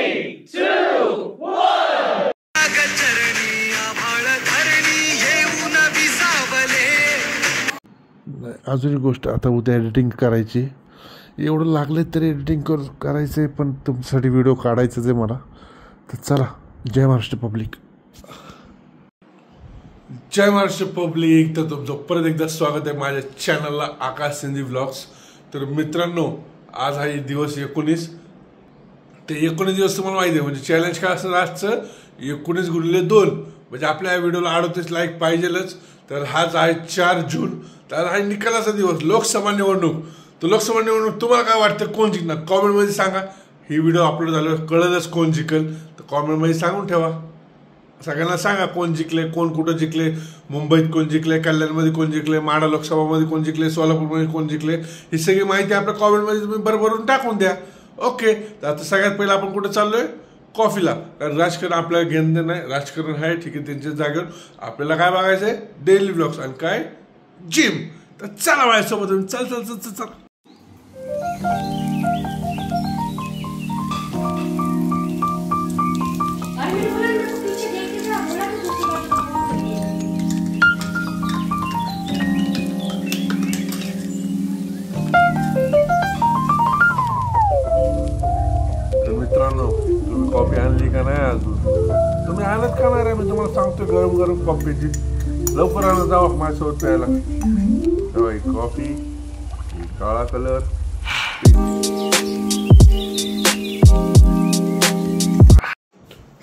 3, 2, 1. अजून एक गोष्ट, आता उद्या एडिटिंग करायची, एवढं लागले तरी एडिटिंग करायचं आहे, पण तुमच्यासाठी व्हिडिओ काढायचंच आहे मला. तर चला, जय महाराष्ट्र पब्लिक. जय महाराष्ट्र पब्लिक. तर तुमचं परत एकदा स्वागत आहे माझ्या चॅनलला आकाश सिंधी व्लॉग्स. तर मित्रांनो, आज आहे दिवस 19. ते 19 दिवस तुम्हाला माहिती आहे, म्हणजे चॅलेंज काय असतं आजचं, 19x2 म्हणजे आपल्या या व्हिडिओला 38 लाईक पाहिजेलच. तर हाच आहे 4 जून. तर हा निकालाचा दिवस, लोकसभा निवडणूक. तर लोकसभा निवडणूक तुम्हाला काय वाटतं, कोण जिंकणार कॉमेंटमध्ये सांगा. ही व्हिडिओ अपलोड झाल्यावर कळलंच कोण जिंकेल, तर कॉमेंटमध्ये सांगून ठेवा. सगळ्यांना सांगा कोण जिंकले, कोण कुठं जिंकले, मुंबईत कोण जिंकले, कल्याणमध्ये कोण जिंकले, माढा लोकसभामध्ये कोण जिंकले, सोलापूरमध्ये कोण जिंकले, ही सगळी माहिती आपल्या कॉमेंटमध्ये तुम्ही भरभरून टाकून द्या. ओके. तर आता सगळ्यात पहिलं आपण कुठं चाललोय, कॉफीला. कारण राजकारण आपल्याला घेणं नाही, राजकारण आहे ठीक आहे, त्यांच्या जागेवर आपल्याला काय बघायचं आहे, डेली व्लॉग्स आणि काय जिम. तर चला माझ्यासोबत, चल चल चल चल चल. मित्रांनो, तुम्ही कॉफी आणली का नाही अजून? तुम्ही आणत का नाही रे? मी तुम्हाला सांगतो, गरम गरम कॉफीची लवकर आणत जावा माझ्यासोबत प्यायला. कॉफी, काळा कलर.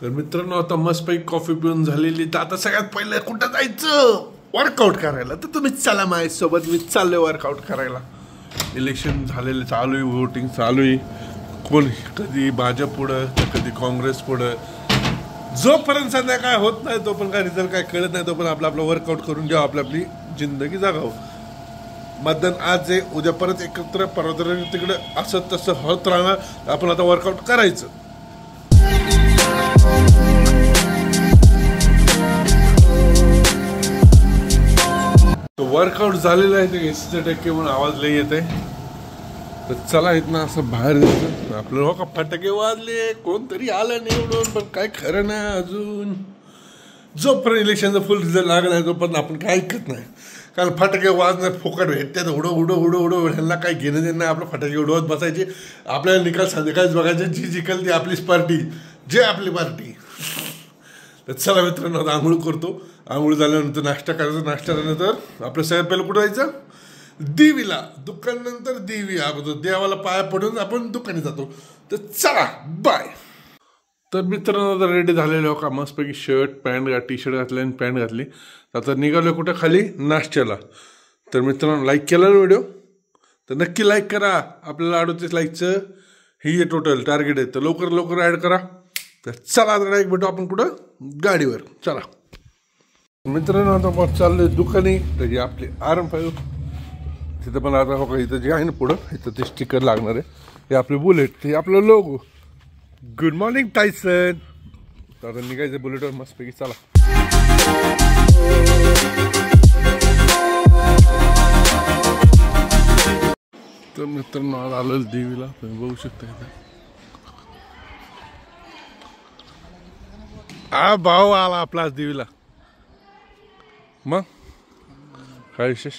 तर मित्रांनो, आता मस्तपैकी कॉफी पिऊन झालेली. तर आता सगळ्यात पहिलं कुठं जायचं, वर्कआउट करायला. तर तुम्ही चला माझ्यासोबत, मी चाललोय वर्कआउट करायला. इलेक्शन झालेलं चालू आहे, वोटिंग चालू आहे. कोण कधी भाजप पुढं तर कधी काँग्रेस पुढं. जोपर्यंत सध्या काय होत नाही, तोपर्यंत काय रिझल्ट काय कळत नाही, तोपर्यंत आपलं वर्कआउट करून घ्यावं, आपली जिंदगी जगावं. मतदान आज आहे, उद्या परत एकत्र, परवा तिकडे असं तसं होत राहणार. आपण आता वर्कआउट करायचं. वर्कआउट झालेलं आहे, ते 80% म्हणून आवाज लई येत आहे. तर चला इथनं असं बाहेर जायचं. आपलं हो का फटाके वाजले, कोणतरी आलं निवडून, पण काय खरं नाही अजून. जोपर्यंत इलेक्शनचा फुल रिझल्ट लागला आहे तोपर्यंत आपण काय ऐकत नाही. कारण फटाके वाजणार, फुकट भेटतात, उडो उडो उडो उडो. ह्यांना काही घेणं देणं नाही. आपलं फटाके उडवत बसायचे. आपल्याला निकाल संध्याकाळीच बघायचे, जी जिंकल ती आपलीच पार्टी, जे आपली पार्टी. तर चला मित्रांनो, आता आंघोळ करतो. आंघोळ झाल्यानंतर नाश्ता करायचा. नाश्ता झाल्यानंतर आपलं सगळ्यात पहिलं कुठं जायचं, देवीला. दुकानानंतर देवी, अगोदर देवाला पाया पडून आपण दुकानी जातो. तर चला, बाय. तर मित्रांनो, आता रेडी झालेले हो का, मस्तपैकी शर्ट पॅन्ट, टी शर्ट घातले आणि पॅन्ट घातली. आता निघालो कुठं, खाली नाश्त्याला. तर मित्रांनो, लाईक केला ना व्हिडिओ, तर नक्की लाईक करा. आपल्याला 38 लाईकचं ही टोटल टार्गेट आहे. तर लवकर लवकर ॲड करा. तर चला, आता डायरेक्ट भेटू आपण कुठं, गाडीवर. चला मित्रांनो, आता चाललोय दुकानी. तर आपली RM5 तिथं पण आता हो का, इथं जे आहे ना पुढं, इथं ते स्टिकर लागणार आहे. हे आपले बुलेट, ते आपलं लोगो. Good morning Tyson. तर आता निघायचं बुलेटवर मस्तपैकी. चला. तर मित्रांनो, आज आलं देवीला, तुम्ही बघू शकता इथं. भाऊ आला आपला देवीला. मग काय विशेष?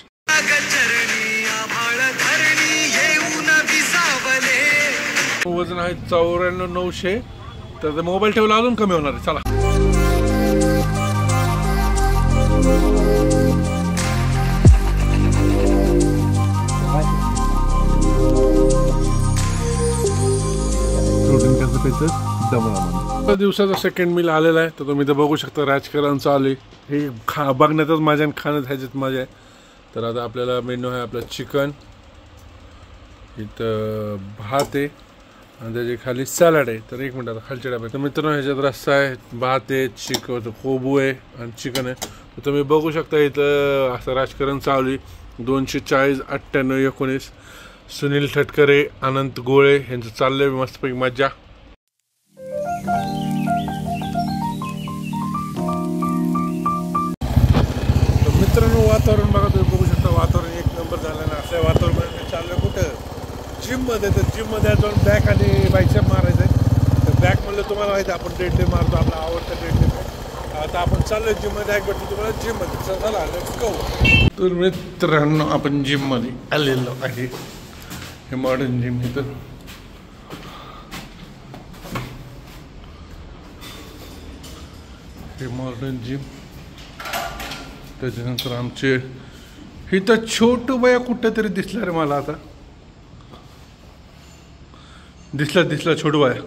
वजन आहे 94,900. तर मोबाईल ठेवला अजून कमी होणार आहे. चला. प्रोटीन कसं प्यायचं, दमला दिवसाचा सेकंड मील आलेला आहे. तर तुम्ही तर बघू शकता, राजकारण चालू आहे. हे बघण्यातच मजा आणि खाण्यात ह्याच्यात मजा आहे. तर आता आपल्याला मेन्यू आहे आपलं चिकन, इथं भात आहे आणि त्याच्या खाली सॅलड आहे. तर एक मिनिट, आता खालच्या डब्यात. तर मित्रांनो, ह्याच्यात रस्सा आहे, भात आहे, चिकन कोबू आहे आणि चिकन आहे. तर तुम्ही बघू शकता इथं असं राजकारण चालू आहे. 240 98 19. सुनील ठटकरे, अनंत गोळे यांचं चाललंय मस्तपैकी मज्जा. मित्रांनो, वातावरण बघा, तुम्ही बघू शकता, वातावरण एक नंबर झालं ना. असं वातावरण चाललं कुठं, जिममध्ये. तर जिममध्ये जाऊन बॅक आणि बायसेप मारायचं आहे. तर बॅक म्हणलं तुम्हाला माहिती आहे आपण डेडलिफ्ट मारतो, आपला आवडता डेडलिफ्ट. आता आपण चाललोय जिममध्ये, एक भेटतो तुम्हाला जिममध्ये. चला लेट्स गो. तर मित्रांनो आपण जिममध्ये आलेलो आहे. हे मॉडर्न जिम इथं. हे मॉडर्न जिम. त्याच्यानंतर आमचे इथं छोटू बाया कुठं तरी दिसला रे मला. आता दिसला छोटू बाया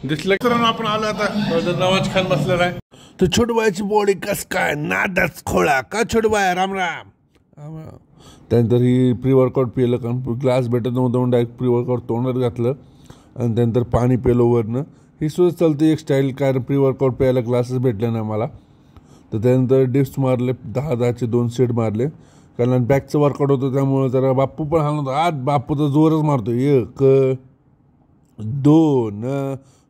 दिसलं. मित्रांनो आपण आलो आता. नवाज खान बसलेला आहे. तर छोटू बायाची बॉडी कस काय नादच खोळा का छोटू बाया. राम राम. त्यानंतर ही प्री वर्कआउट पिलं, कारण ग्लास भेटत नव्हतं, डायरेक्ट प्री वर्कआउट तोंडात घातलं आणि त्यानंतर पाणी पेलो वरनं. ही सुद्धा चालते एक स्टाईल, कारण प्री वर्कआउट प्यायला ग्लासेस भेटले ना मला. तर त्यानंतर डिप्स मारले, 10-10चे 2 सेट मारले, कारण बॅकचं वर्कआउट होतं. त्यामुळे जरा बाप्पू पण हाल नव्हता. आज बाप्पू तर जोरच मारतो. 1 2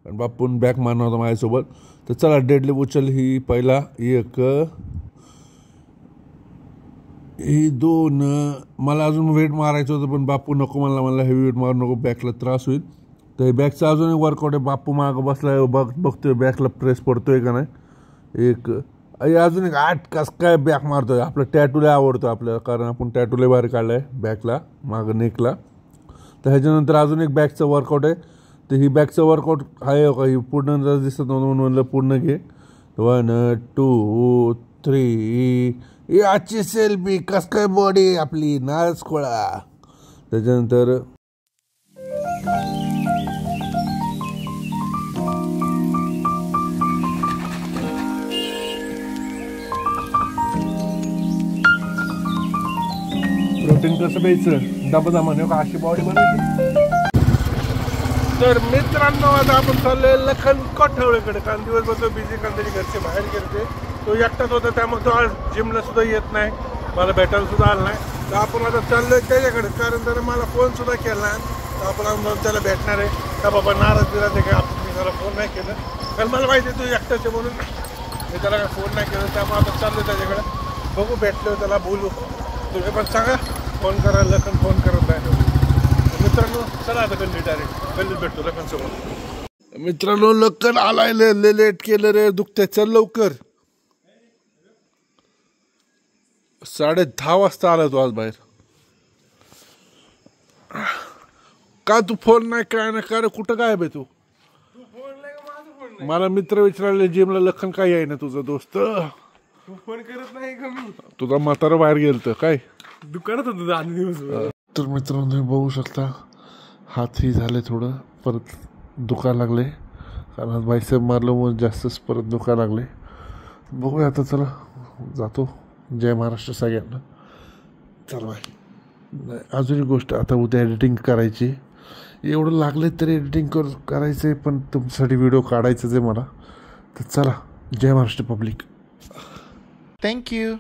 आणि बाप्पून बॅक मारणार होता माझ्यासोबत. तर चला डेडलिफ्ट उचल. ही पहिला 1 ही 2. मला अजून वेट मारायचं होतं पण बाप्पू नको मला हेवी वेट मारू नको, बॅकला त्रास होईल. तर हे बॅकचा अजून एक वर्कआउट आहे. बाप्पू मागं बसलाय, बघतोय बॅकला प्रेस पडतोय का नाही. 1 अजून एक 8 कस काय बॅक मारतोय. आपलं टॅटूला आवडतो आपल्याला, कारण आपण टॅटूला बाहेर काढलाय बॅकला, मागं नेकला. तर ह्याच्यानंतर अजून एक बॅकचं वर्कआउट आहे. तर ही बॅकचं वर्कआउट आहे का, ही पूर्ण जर दिसत नव्हतं म्हणून म्हणलं पूर्ण घे. 1 2 3. ही आजची सेल्फी कस काय बॉडी आपली नाच खोळा. त्याच्यानंतर प्रोटीन कसं प्यायचं डबा म्हणे का, अशी बॉडी बनवायची. तर मित्रांनो आता आपण चाललोय लखन कोठवळेकडे, कारण दिवसभर बिझी, कारण त्याचे घरचे बाहेर गेले. तो एकटाच होता, त्यामुळे तो आज जिमला सुद्धा येत नाही, मला भेटायला सुद्धा आला नाही. तर आपण आता चाललोय त्याच्याकडे, कारण त्याने मला फोन सुद्धा केला. तर आपण त्याला भेटणार आहे का बाबा, नाराज बिराज आहे का. आपण मी त्याला फोन नाही केलं, कारण मला माहिती आहे तू एकटाच आहे म्हणून मी त्याला काय फोन नाही केलं. त्यामुळे आपण चाललोय त्याच्याकडे. बघू भेटलो त्याला बोलू. तुम्ही पण सांगा फोन करा. लखन फोन करत नाही. मित्रांनो चला आता गल्ली डायरेक्ट गल्लीत भेटतो लखन सोबत. मित्रांनो लखन आलाय, लेट केलं रे, दुखते. चल लवकर. 10:30 वाजता आला तू आज बाहेर. का तू फोन नाही काय नाही का रे, कुठं काय बे तू. मला मित्र विचारले जिमला, लखन काय आहे ना तुझा दोस्त. फोन करत नाही का मी. तुझा म्हातारा बाहेर गेलत काय, दुकानात होतं आधी दिवस. तर मित्रांनो तुम्ही बघू शकता हातही झाले थोडं परत दुखायला लागले, कारण आज बायसेप मारलं मग जास्तच परत दुखायला लागले. बघूया आता, चला जातो. जय महाराष्ट्र सगळ्यांना. चल बाय. नाही अजून एक गोष्ट, आता उद्या एडिटिंग करायची. एवढं लागले तरी एडिटिंग करायचं आहे, पण तुमच्यासाठी व्हिडिओ काढायचंच आहे मला. तर चला, जय महाराष्ट्र पब्लिक. थँक्यू.